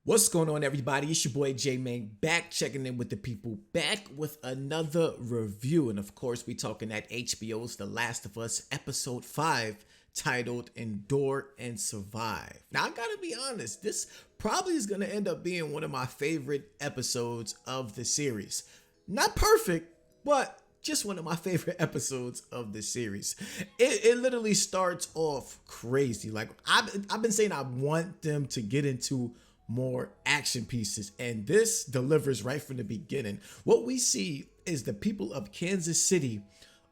What's going on, everybody? It's your boy J-Man, back checking in with the people, back with another review. And of course, we talking at HBO's The Last of Us episode 5, titled Endure and Survive. Now, I gotta be honest, this probably is gonna end up being one of my favorite episodes of the series. Not perfect, but just one of my favorite episodes of the series. It literally starts off crazy. Like, I've been saying I want them to get into more action pieces, and this delivers right from the beginning. What we see is the people of Kansas City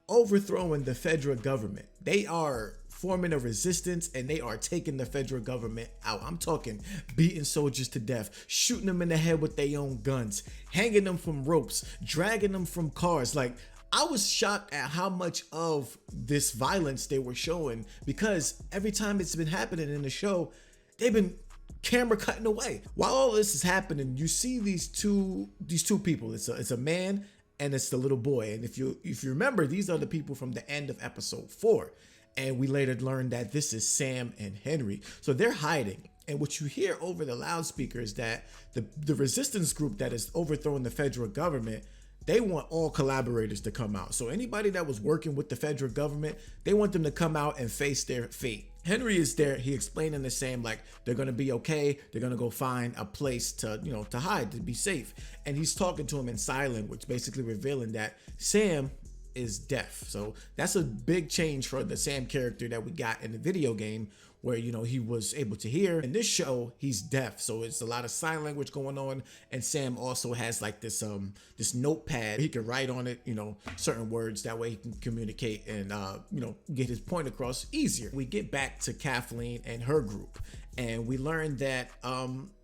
overthrowing the federal government. They are forming a resistance and they are taking the federal government out. I'm talking beating soldiers to death, shooting them in the head with their own guns, hanging them from ropes, dragging them from cars. Like, I was shocked at how much of this violence they were showing, because every time it's been happening in the show, they've been camera cutting away. While all this is happening, you see these two people. It's a man and it's the little boy. And if you remember, these are the people from the end of episode 4. And we later learned that this is Sam and Henry. So they're hiding. And what you hear over the loudspeakers, that the resistance group that is overthrowing the federal government, they want all collaborators to come out. So anybody that was working with the federal government, they want them to come out and face their fate. Henry is there. He explaining to Sam, like, they're going to be okay. They're going to go find a place to, to hide, to be safe. And he's talking to him in sign language, basically revealing that Sam is deaf. So that's a big change for the Sam character that we got in the video game, where he was able to hear. In this show, he's deaf, so it's a lot of sign language going on. And Sam also has like this notepad. He can write on it, certain words. That way he can communicate and get his point across easier. We get back to Kathleen and her group, and we learn that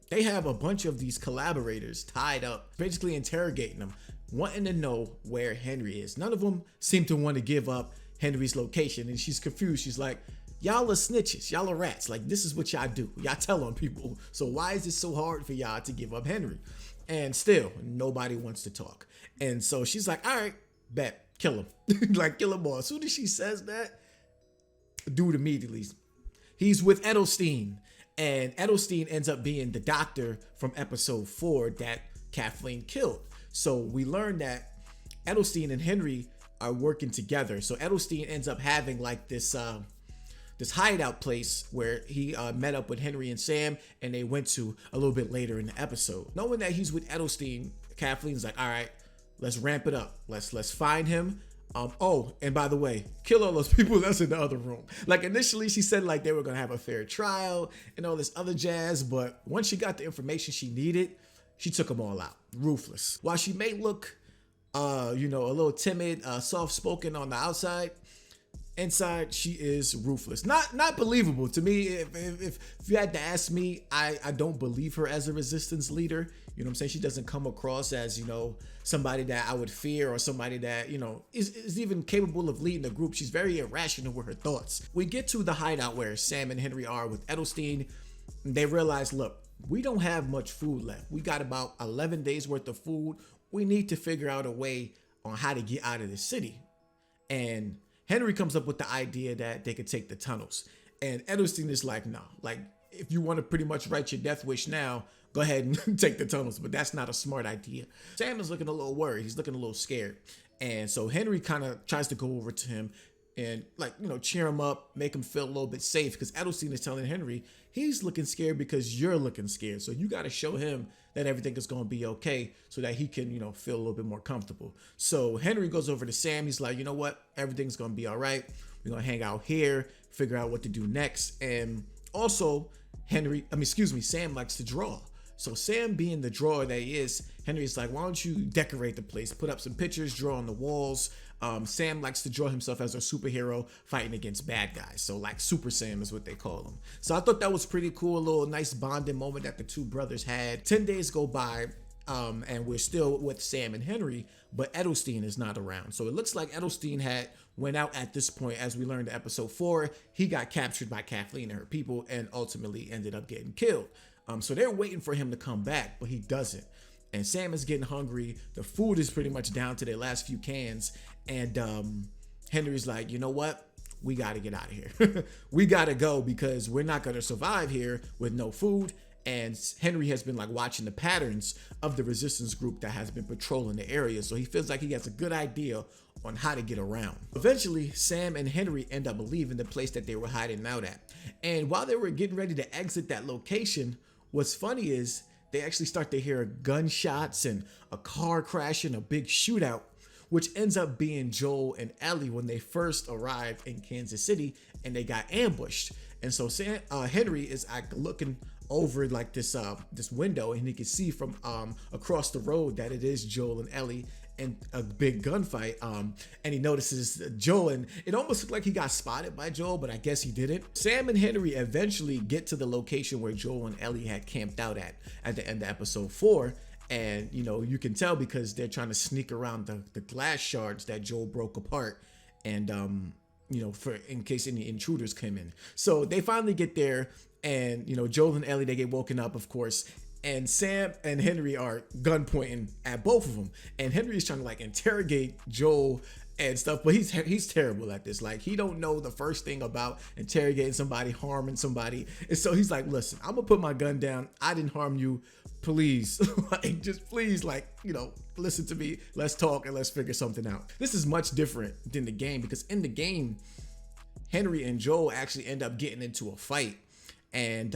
they have a bunch of these collaborators tied up, basically interrogating them, wanting to know where Henry is. None of them seem to want to give up Henry's location, and she's confused. She's like, y'all are snitches, y'all are rats. Like, this is what y'all do. Y'all tell on people. So why is it so hard for y'all to give up Henry? And still, nobody wants to talk. And so she's like, all right, bet, kill him. Like, kill him all. As soon as she says that, dude immediately, he's with Edelstein. And Edelstein ends up being the doctor from episode 4 that Kathleen killed. So we learn that Edelstein and Henry are working together. So Edelstein ends up having like this hideout place where he met up with Henry and Sam, and they went to a little bit later in the episode. Knowing that he's with Edelstein, Kathleen's like, all right, let's ramp it up. Let's find him. Oh, and by the way, kill all those people that's in the other room. Like, initially she said like they were gonna have a fair trial and all this other jazz, but once she got the information she needed, she took them all out. Ruthless. While she may look a little timid, soft-spoken on the outside, inside she is ruthless. Not believable to me. If you had to ask me, I don't believe her as a resistance leader. You know what I'm saying? She doesn't come across as somebody that I would fear, or somebody that is even capable of leading a group. She's very irrational with her thoughts. We get to the hideout where Sam and Henry are with Edelstein. They realize, look, we don't have much food left. We got about 11 days worth of food. We need to figure out a way on how to get out of the city. And Henry comes up with the idea that they could take the tunnels. And Edelstein is like, no, like, if you want to pretty much write your death wish now, go ahead and take the tunnels. But that's not a smart idea. Sam is looking a little worried. He's looking a little scared. And so Henry kind of tries to go over to him and cheer him up, make him feel a little bit safe, because Edelstein is telling Henry he's looking scared because you're looking scared. So you got to show him that everything is going to be okay, so that he can, feel a little bit more comfortable. So Henry goes over to Sam. He's like, you know what? Everything's going to be all right. We're going to hang out here, figure out what to do next. And also Sam likes to draw. So Sam, being the drawer that he is, Henry's like, why don't you decorate the place? Put up some pictures, draw on the walls. Sam likes to draw himself as a superhero fighting against bad guys. So like Super Sam is what they call him. So I thought that was pretty cool. A little nice bonding moment that the two brothers had. 10 days go by, and we're still with Sam and Henry, but Edelstein is not around. So it looks like Edelstein went out at this point. As we learned in episode 4, he got captured by Kathleen and her people and ultimately ended up getting killed. So they're waiting for him to come back, but he doesn't. And Sam is getting hungry. The food is pretty much down to their last few cans. And Henry's like, you know what? We got to get out of here. We got to go, because we're not going to survive here with no food. and Henry has been like watching the patterns of the resistance group that has been patrolling the area, so he feels like he has a good idea on how to get around. Eventually, Sam and Henry end up leaving the place that they were hiding out at, and while they were getting ready to exit that location, what's funny is they actually start to hear gunshots and a car crash and a big shootout, which ends up being Joel and Ellie when they first arrived in Kansas City and they got ambushed. And so Henry is looking over like this window, and he can see from across the road that it is Joel and Ellie in a big gunfight. And he notices Joel, and it almost looked like he got spotted by Joel, but I guess he didn't. Sam and Henry eventually get to the location where Joel and Ellie had camped out at the end of episode 4. And you can tell because they're trying to sneak around the glass shards that Joel broke apart, and for in case any intruders came in. So they finally get there, and Joel and Ellie, they get woken up, of course, and Sam and Henry are gun pointing at both of them, and Henry is trying to like interrogate Joel and stuff, but he's terrible at this. Like, he don't know the first thing about interrogating somebody, harming somebody, and so he's like, listen, I'm gonna put my gun down, I didn't harm you, please, like, just please, like, listen to me, let's talk and let's figure something out. This is much different than the game, because in the game, Henry and Joel actually end up getting into a fight, and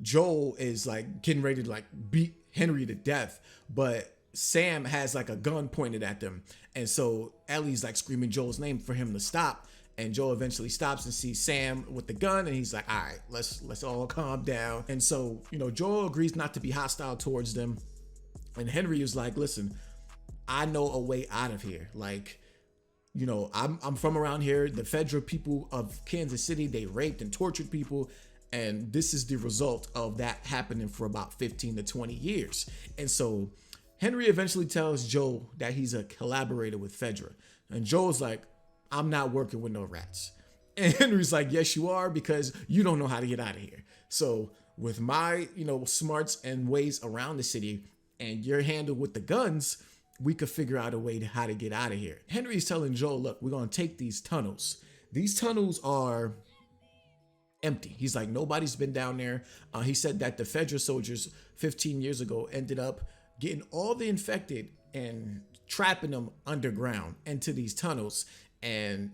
Joel is like getting ready to like beat Henry to death, but Sam has like a gun pointed at them, and so Ellie's like screaming Joel's name for him to stop, and Joel eventually stops and sees Sam with the gun, and he's like, all right, let's all calm down. And so Joel agrees not to be hostile towards them, and Henry is like, listen, I know a way out of here. Like, I'm from around here. The federal people of Kansas City, they raped and tortured people, and this is the result of that happening for about 15 to 20 years. And so Henry eventually tells Joel that he's a collaborator with Fedra. And Joel's like, I'm not working with no rats. And Henry's like, yes, you are, because you don't know how to get out of here. So with my, smarts and ways around the city and your handle with the guns, we could figure out a way to how to get out of here. Henry's telling Joel, look, we're going to take these tunnels. These tunnels are empty. He's like, nobody's been down there. He said that the Fedra soldiers 15 years ago ended up getting all the infected and trapping them underground into these tunnels. And,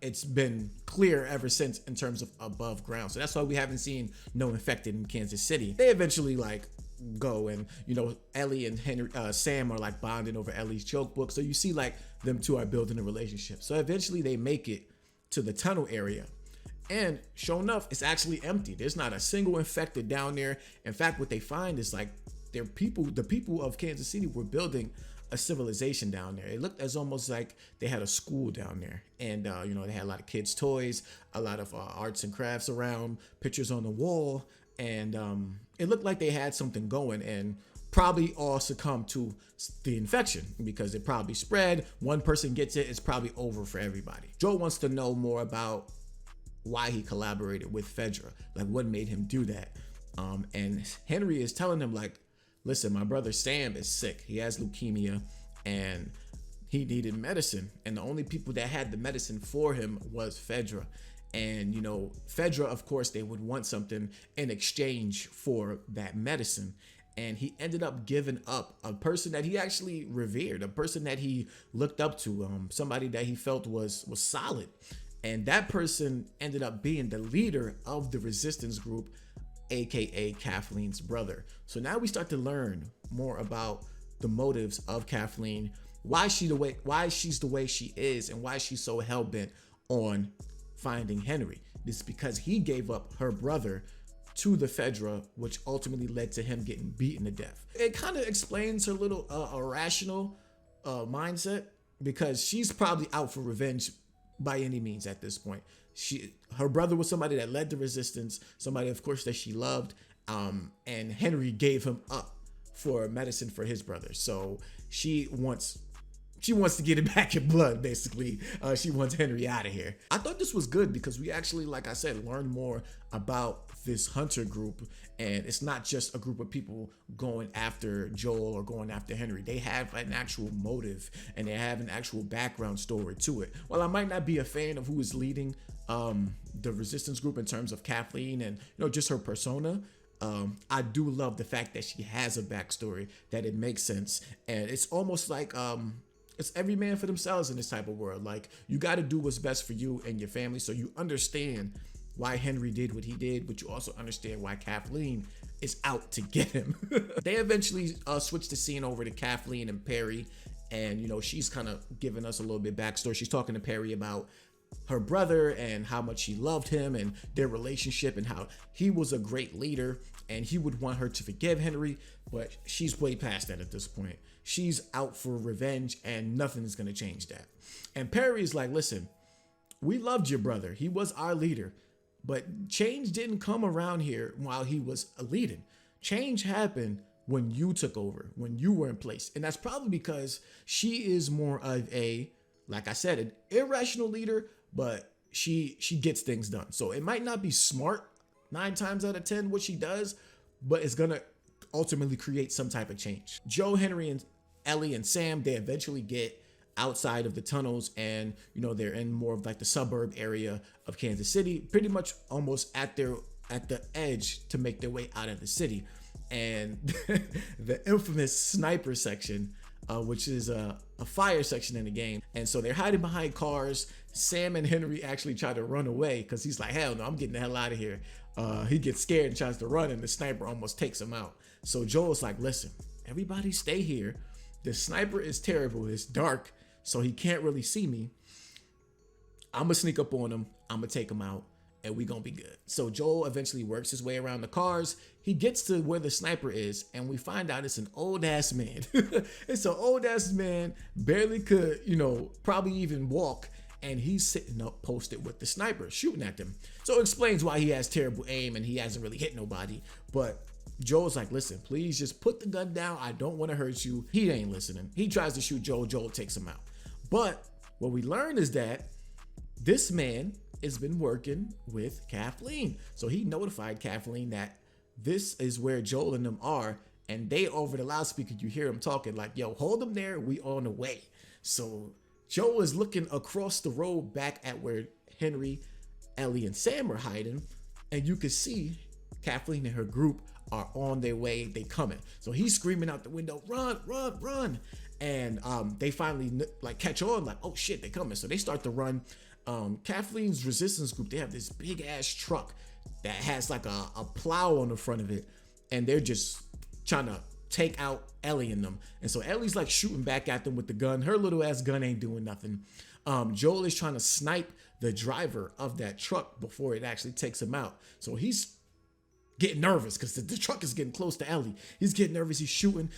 it's been clear ever since in terms of above ground. So that's why we haven't seen no infected in Kansas City. They eventually go, and Ellie and Sam are like bonding over Ellie's joke book. So you see like them two are building a relationship. So eventually they make it to the tunnel area. And sure enough, it's actually empty. There's not a single infected down there. In fact, what they find is like the people of Kansas City were building a civilization down there. It looked as almost like they had a school down there, and they had a lot of kids' toys, a lot of arts and crafts around, pictures on the wall, and it looked like they had something going, and probably all succumbed to the infection because it probably spread. One person gets it, it's probably over for everybody. Joel wants to know more about why he collaborated with Fedra, like what made him do that. And Henry is telling him like, listen, my brother Sam is sick. He has leukemia and he needed medicine. And the only people that had the medicine for him was Fedra. And, Fedra, of course, they would want something in exchange for that medicine. And he ended up giving up a person that he actually revered, a person that he looked up to, somebody that he felt was solid. And that person ended up being the leader of the resistance group, aka Kathleen's brother. So now we start to learn more about the motives of Kathleen, why she's the way she is, and why she's so hell-bent on finding Henry. This is because he gave up her brother to the Fedra, which ultimately led to him getting beaten to death. It kind of explains her little irrational mindset, because she's probably out for revenge by any means at this point. Her brother was somebody that led the resistance, somebody, of course, that she loved, and Henry gave him up for medicine for his brother. So she wants to get it back in blood, basically. She wants Henry out of here. I thought this was good because we actually, like I said, learned more about this hunter group, and it's not just a group of people going after Joel or going after Henry. They have an actual motive, and they have an actual background story to it. While I might not be a fan of who is leading the resistance group in terms of Kathleen and just her persona, I do love the fact that she has a backstory, that it makes sense, and it's almost like it's every man for themselves in this type of world. Like, you got to do what's best for you and your family, so you understand why Henry did what he did, but you also understand why Kathleen is out to get him. They eventually switch the scene over to Kathleen and Perry, and she's kind of giving us a little bit backstory. She's talking to Perry about her brother and how much she loved him and their relationship and how he was a great leader and he would want her to forgive Henry, but she's way past that at this point. She's out for revenge and nothing is going to change that. And Perry is like, listen, we loved your brother. He was our leader, but change didn't come around here while he was leading. Change happened when you took over, when you were in place. And that's probably because she is more of a, like I said, an irrational leader, but she gets things done. So it might not be smart 9 times out of 10 what she does, but it's gonna ultimately create some type of change. Joe, Henry, and Ellie and Sam, they eventually get outside of the tunnels, and they're in more of like the suburb area of Kansas City, pretty much almost at the edge to make their way out of the city. And the infamous sniper section, which is a fire section in the game. And so they're hiding behind cars. Sam and Henry actually try to run away because he's like, hell no, I'm getting the hell out of here. He gets scared and tries to run, and the sniper almost takes him out. So Joel's like, listen, everybody stay here. The sniper is terrible. It's dark, so he can't really see me. I'm going to sneak up on him. I'm going to take him out, and we going to be good. So Joel eventually works his way around the cars. He gets to where the sniper is, and we find out it's an old-ass man. It's an old-ass man, barely could, probably even walk, and he's sitting up posted with the sniper, shooting at them. So it explains why he has terrible aim, and he hasn't really hit nobody. But Joel's like, listen, please just put the gun down. I don't want to hurt you. He ain't listening. He tries to shoot Joel. Joel takes him out. But what we learn is that this man has been working with Kathleen. So he notified Kathleen that this is where Joel and them are, and they over the loudspeaker, you hear him talking like, yo, hold them there, we on the way. So Joel is looking across the road back at where Henry, Ellie, and Sam are hiding, and you can see Kathleen and her group are on their way. They coming. So he's screaming out the window, run, run, run. And they finally like catch on, like, oh shit, they coming. So they start to run. Kathleen's resistance group, they have this big ass truck that has like a plow on the front of it, and they're just trying to take out Ellie and them. And so Ellie's like shooting back at them with the gun. Her little ass gun ain't doing nothing. Joel is trying to snipe the driver of that truck before it actually takes him out. So he's getting nervous because the truck is getting close to Ellie. He's getting nervous. He's shooting,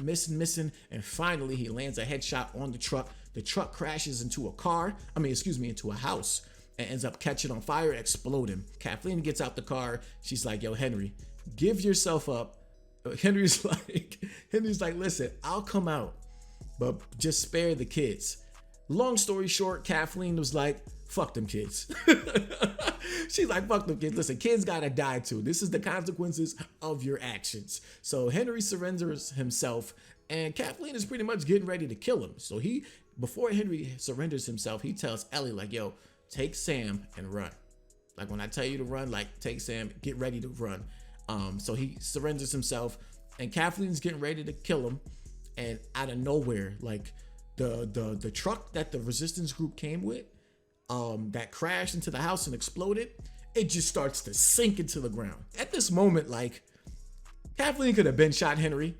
missing. And finally he lands a headshot on the truck. The truck crashes into into a house, and ends up catching on fire, exploding. Kathleen gets out the car. She's like, yo, Henry, give yourself up. Henry's like, listen, I'll come out, but just spare the kids. Long story short, Kathleen was like, fuck them kids. She's like, fuck them kids. Listen, kids gotta die too. This is the consequences of your actions. So Henry surrenders himself, and Kathleen is pretty much getting ready to kill him. So before Henry surrenders himself, he tells Ellie like, yo, take Sam and run. Like, when I tell you to run, like, take Sam, get ready to run. So he surrenders himself, and Kathleen's getting ready to kill him. And out of nowhere, like the truck that the resistance group came with, that crashed into the house and exploded, it just starts to sink into the ground. At this moment, like, Kathleen could have been shot Henry,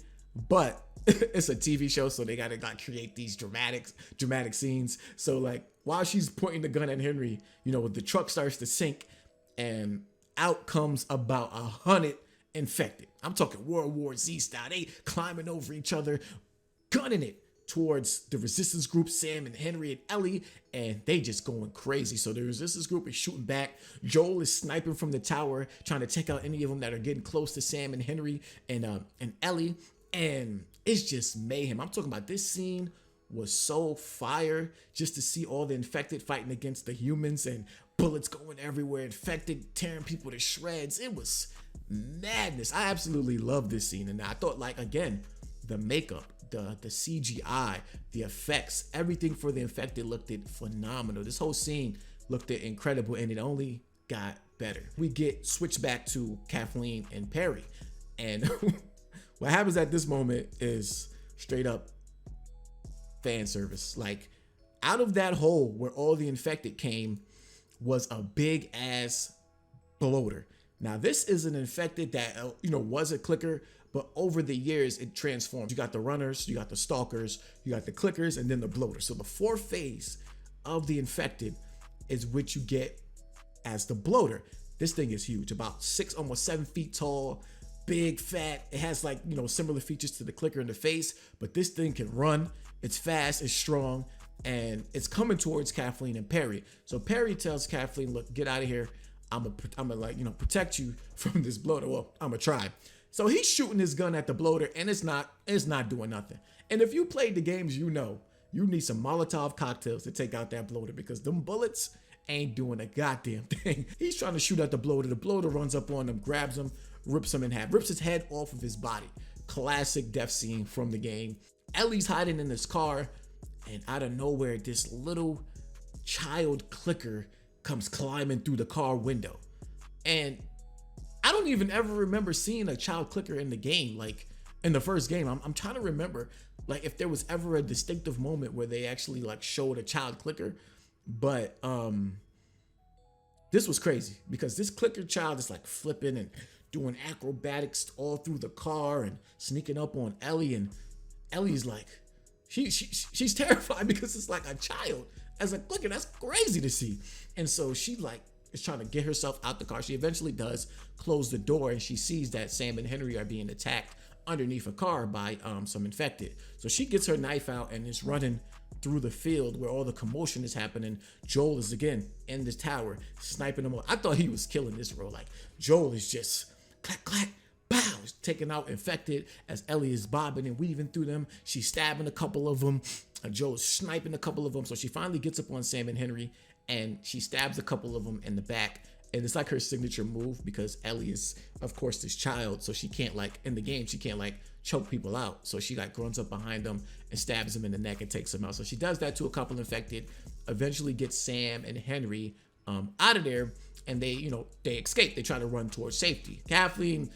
but it's a TV show, so they gotta like create these dramatic scenes. So like, while she's pointing the gun at Henry, the truck starts to sink, and out comes about 100 infected. I'm talking World War Z style. They climbing over each other, gunning it towards the resistance group, Sam and Henry and Ellie, and they just going crazy. So the resistance group is shooting back. Joel is sniping from the tower, trying to take out any of them that are getting close to Sam and Henry and Ellie, and it's just mayhem. I'm talking about, this scene was so fire, just to see all the infected fighting against the humans and bullets going everywhere, infected, tearing people to shreds. It was madness. I absolutely love this scene. And I thought, like, again, the makeup, the CGI, the effects, everything for the infected looked phenomenal. This whole scene looked incredible, and it only got better. We get switched back to Kathleen and Perry. And what happens at this moment is straight up fan service. Like, out of that hole where all the infected came was a big ass bloater. Now, this is an infected that, was a clicker, but over the years it transformed. You got the runners, you got the stalkers, you got the clickers, and then the bloater. So the fourth phase of the infected is what you get as the bloater. This thing is huge, about 6, almost 7 feet tall, big, fat. It has like, similar features to the clicker in the face, but this thing can run. It's fast, it's strong, and it's coming towards Kathleen and Perry. So Perry tells Kathleen, look, get out of here. I'm gonna protect you from this bloater. Well, I'm gonna try. So he's shooting his gun at the bloater, and it's not doing nothing. And if you played the games, you need some Molotov cocktails to take out that bloater, because them bullets ain't doing a goddamn thing. He's trying to shoot at the bloater. The bloater runs up on him, grabs him, rips him in half, rips his head off of his body. Classic death scene from the game. Ellie's hiding in his car, and out of nowhere, this little child clicker comes climbing through the car window. And I don't even ever remember seeing a child clicker in the game, like in the first game. I'm trying to remember like if there was ever a distinctive moment where they actually like showed a child clicker. But this was crazy, because this clicker child is like flipping and doing acrobatics all through the car and sneaking up on Ellie, and Ellie's like, she's terrified because it's like a child as a clicker. That's crazy to see. And so she like is trying to get herself out the car. She eventually does close the door, and she sees that Sam and Henry are being attacked underneath a car by some infected. So she gets her knife out and is running through the field where all the commotion is happening. Joel is again in the tower sniping them all. I thought he was killing this role. Like, Joel is just clack, clack, bow, taking out infected as Ellie is bobbing and weaving through them. She's stabbing a couple of them. Joel's sniping a couple of them. So she finally gets up on Sam and Henry, and she stabs a couple of them in the back. And it's like her signature move, because Ellie is, of course, this child. So she can't, like, in the game, she can't, like, choke people out. So she, like, runs up behind them and stabs them in the neck and takes them out. So she does that to a couple infected, eventually gets Sam and Henry out of there. And they, they escape. They try to run towards safety. Kathleen,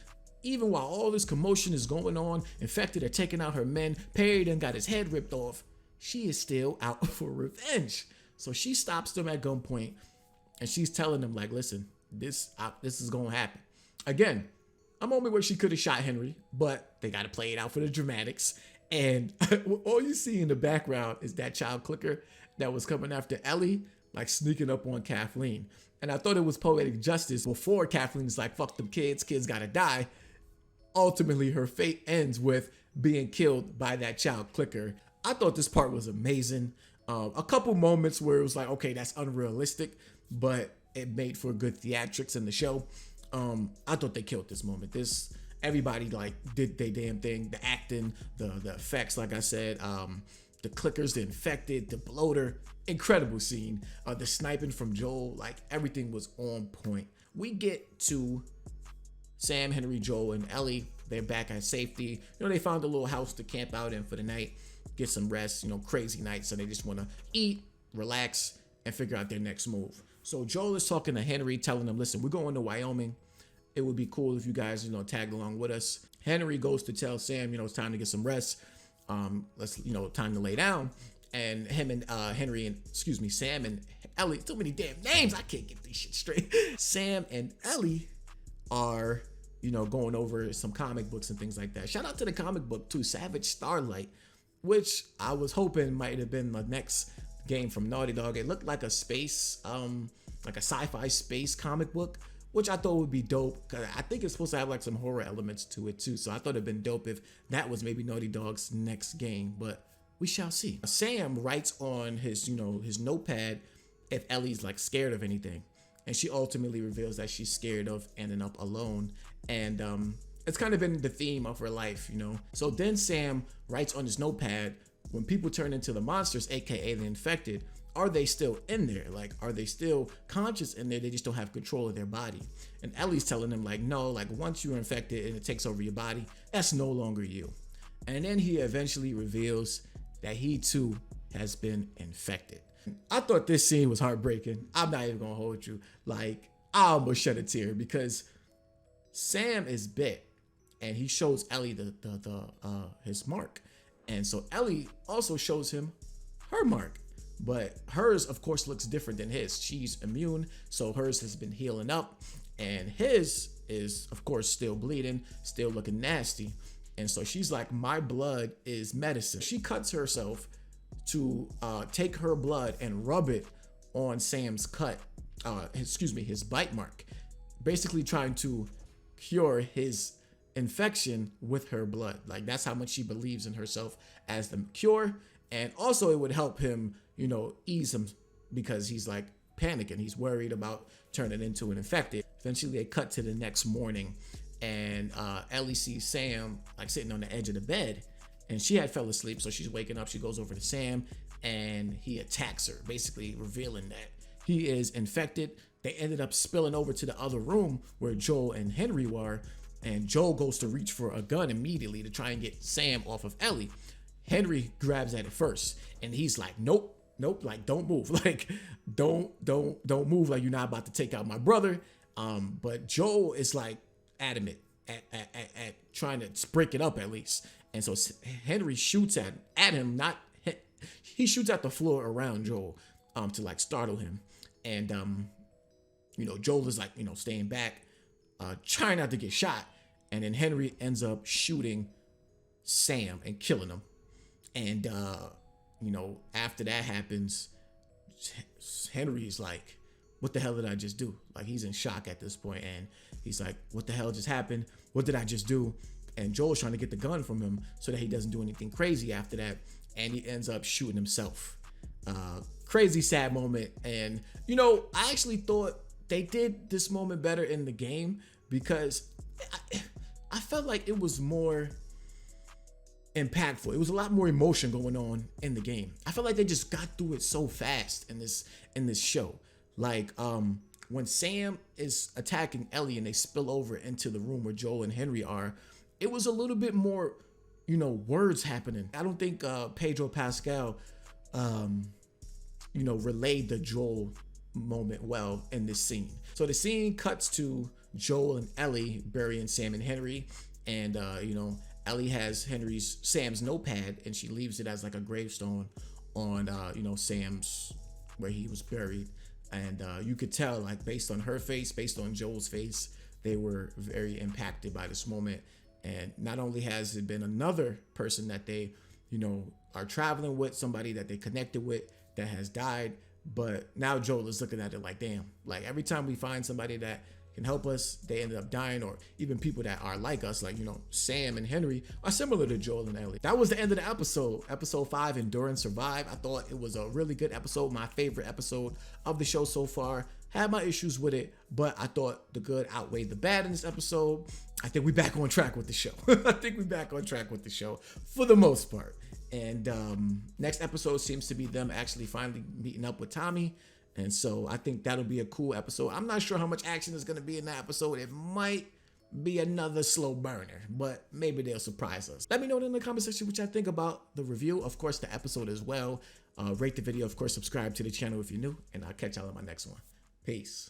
even while all this commotion is going on, infected are taking out her men. Perry done got his head ripped off. She is still out for revenge. So she stops them at gunpoint, and she's telling them, like, listen, this is going to happen. Again, a moment where she could have shot Henry, but they got to play it out for the dramatics. And all you see in the background is that child clicker that was coming after Ellie, like sneaking up on Kathleen. And I thought it was poetic justice. Before Kathleen's like, fuck them kids got to die. Ultimately, her fate ends with being killed by that child clicker. I thought this part was amazing. A couple moments where it was like, okay, that's unrealistic, but it made for good theatrics in the show. I thought they killed this moment. Everybody like did their damn thing. The acting, the effects, like I said, the clickers, the infected, the bloater, incredible scene. The sniping from Joel, like everything was on point. We get to Sam, Henry, Joel, and Ellie. They're back at safety. They found a little house to camp out in for the night, get some rest. Crazy night, so they just want to eat, relax, and figure out their next move. So Joel is talking to Henry, telling him, listen, we're going to Wyoming. It would be cool if you guys, tag along with us. Henry goes to tell Sam, it's time to get some rest. Let's, time to lay down. And Sam and Ellie, too many damn names. I can't get this shit straight. Sam and Ellie are, going over some comic books and things like that. Shout out to the comic book too, Savage Starlight, which I was hoping might have been the next game from Naughty Dog. It looked like a space, like a sci-fi space comic book, which I thought would be dope, because I think it's supposed to have like some horror elements to it too. So I thought it'd been dope if that was maybe Naughty Dog's next game, but we shall see. Sam writes on his, his notepad if Ellie's like scared of anything. And she ultimately reveals that she's scared of ending up alone. And it's kind of been the theme of her life, So then Sam writes on his notepad, when people turn into the monsters, aka the infected, are they still in there? Like, are they still conscious in there? They just don't have control of their body. And Ellie's telling him, like, no, like once you're infected and it takes over your body, that's no longer you. And then he eventually reveals that he too has been infected. I thought this scene was heartbreaking. I'm not even gonna hold you. Like, I almost shed a tear because Sam is bit, and he shows Ellie his mark, and so Ellie also shows him her mark, but hers of course looks different than his. She's immune, so hers has been healing up, and his is of course still bleeding, still looking nasty, and so she's like, my blood is medicine. She cuts herself to take her blood and rub it on Sam's cut, his bite mark, basically trying to cure his infection with her blood. Like, that's how much she believes in herself as the cure. And also it would help him, ease him, because he's like panicking. He's worried about turning into an infected. Eventually they cut to the next morning, and Ellie sees Sam like sitting on the edge of the bed, and she had fell asleep. So she's waking up. She goes over to Sam, and he attacks her, basically revealing that he is infected. They ended up spilling over to the other room where Joel and Henry were, and Joel goes to reach for a gun immediately to try and get Sam off of Ellie. Henry grabs at it first, and he's like, nope, like, don't move. Like, don't move, like you're not about to take out my brother. But Joel is like adamant at trying to break it up at least. And so Henry shoots at him, he shoots at the floor around Joel to like startle him. And Joel is like, staying back, trying not to get shot. And then Henry ends up shooting Sam and killing him. And after that happens, Henry's like, what the hell did I just do? Like, he's in shock at this point, and he's like, what the hell just happened? What did I just do? And Joel's trying to get the gun from him so that he doesn't do anything crazy after that, and he ends up shooting himself. Crazy sad moment. And I actually thought they did this moment better in the game, because I felt like it was more impactful. It was a lot more emotion going on in the game. I felt like they just got through it so fast in this show. Like, when Sam is attacking Ellie and they spill over into the room where Joel and Henry are, it was a little bit more, words happening. I don't think Pedro Pascal, relayed the Joel moment well in this scene. So the scene cuts to Joel and Ellie burying Sam and Henry, and Ellie has Sam's notepad, and she leaves it as like a gravestone on Sam's, where he was buried. And you could tell, like, based on her face, based on Joel's face, they were very impacted by this moment. And not only has it been another person that they are traveling with, somebody that they connected with that has died, but now Joel is looking at it like, damn, like, every time we find somebody that can help us, they ended up dying. Or even people that are like us, like Sam and Henry are similar to Joel and Ellie. That was the end of the episode 5, Endure and Survive. I thought it was a really good episode, my favorite episode of the show so far. Had my issues with it, but I thought the good outweighed the bad in this episode. I think we're back on track with the show. For the most part. And next episode seems to be them actually finally meeting up with Tommy. And so I think that'll be a cool episode. I'm not sure how much action is going to be in that episode. It might be another slow burner, but maybe they'll surprise us. Let me know in the comment section what y'all think about the review. Of course, the episode as well. Rate the video. Of course, subscribe to the channel if you're new. And I'll catch y'all in my next one. Peace.